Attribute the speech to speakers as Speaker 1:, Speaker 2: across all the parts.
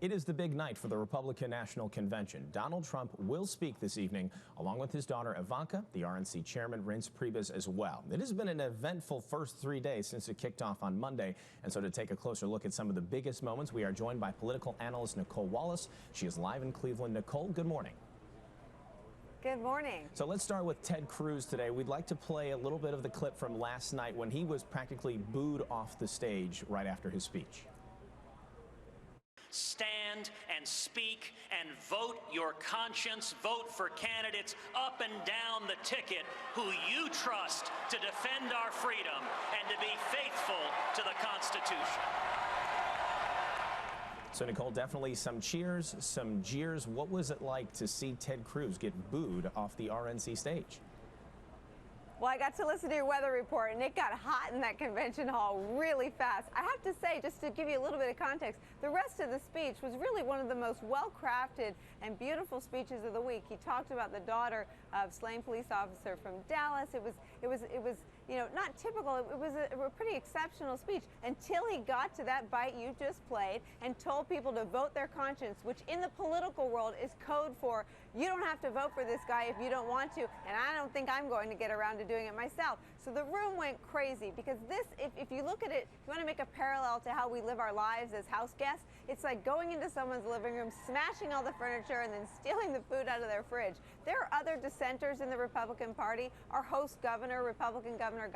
Speaker 1: It is the big night for the Republican National Convention. Donald Trump will speak this evening, along with his daughter Ivanka, the RNC chairman Reince Priebus as well. It has been an eventful first 3 days since it kicked off on Monday. And so to take a closer look at some of the biggest moments, we are joined by political analyst Nicolle Wallace. She is live in Cleveland. Nicolle, good morning.
Speaker 2: Good morning.
Speaker 1: So let's start with Ted Cruz today. We'd like to play a little bit of the clip from last night when he was practically booed off the stage right after his speech.
Speaker 3: Stand and speak and vote your conscience. Vote for candidates up and down the ticket who you trust to defend our freedom and to be faithful to the Constitution.
Speaker 1: So, Nicolle, definitely some cheers, some jeers. What was it like to see Ted Cruz get booed off the RNC stage?
Speaker 2: Well, I got to listen to your weather report, and it got hot in that convention hall really fast. I have to say, just to give you a little bit of context, the rest of the speech was really one of the most well-crafted and beautiful speeches of the week. He talked about the daughter of slain police officer from Dallas. It was you know, not typical. It was a pretty exceptional speech until he got to that bite you just played and told people to vote their conscience, which in the political world is code for you don't have to vote for this guy if you don't want to, and I don't think I'm going to get around to doing it myself. So the room went crazy because this, if you look at it, if you want to make a parallel to how we live our lives as house guests, it's like going into someone's living room, smashing all the furniture, and then stealing the food out of their fridge. There are other dissenters in the Republican Party. Our host governor, Republican Governor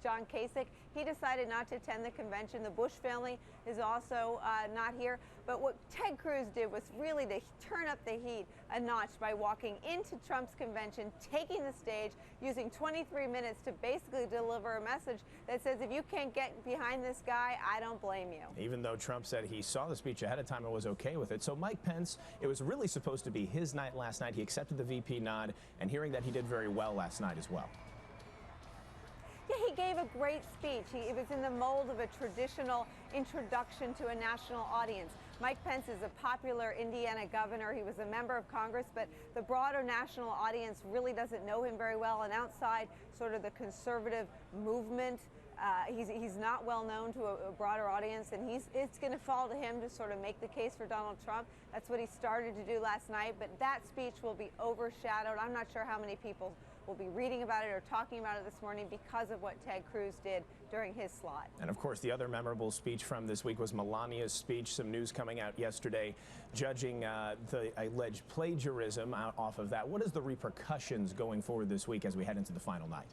Speaker 2: John Kasich, he decided not to attend the convention. The Bush family is also not here. But what Ted Cruz did was really to turn up the heat a notch by walking into Trump's convention, taking the stage, using 23 minutes to basically deliver a message that says, if you can't get behind this guy, I don't blame you.
Speaker 1: Even though Trump said he saw the speech ahead of time and was okay with it. So Mike Pence, it was really supposed to be his night last night. He accepted the VP nod, and hearing that he did very well last night as well.
Speaker 2: Yeah, he gave a great speech. It was in the mold of a traditional introduction to a national audience. Mike Pence is a popular Indiana governor. He was a member of Congress, but the broader national audience really doesn't know him very well. And outside sort of the conservative movement, he's not well known to a broader audience, and it's going to fall to him to sort of make the case for Donald Trump. That's what he started to do last night, but that speech will be overshadowed. I'm not sure how many people will be reading about it or talking about it this morning because of what Ted Cruz did during his slot.
Speaker 1: And of course, the other memorable speech from this week was Melania's speech. Some news coming out yesterday judging the alleged plagiarism off of that. What is the repercussions going forward this week as we head into the final night?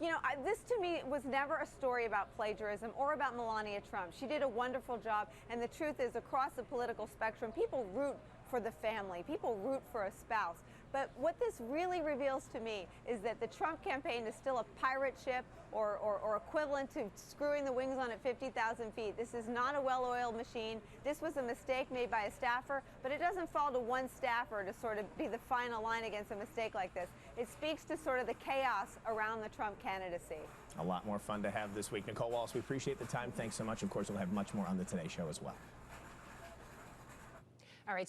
Speaker 2: You know, this to me was never a story about plagiarism or about Melania Trump. She did a wonderful job, and the truth is, across the political spectrum, people root for the family. People root for a spouse. But what this really reveals to me is that the Trump campaign is still a pirate ship or equivalent to screwing the wings on at 50,000 feet. This is not a well-oiled machine. This was a mistake made by a staffer, but it doesn't fall to one staffer to sort of be the final line against a mistake like this. It speaks to sort of the chaos around the Trump candidacy.
Speaker 1: A lot more fun to have this week. Nicolle Wallace, we appreciate the time. Thanks so much. Of course, we'll have much more on the Today Show as well.
Speaker 4: All right.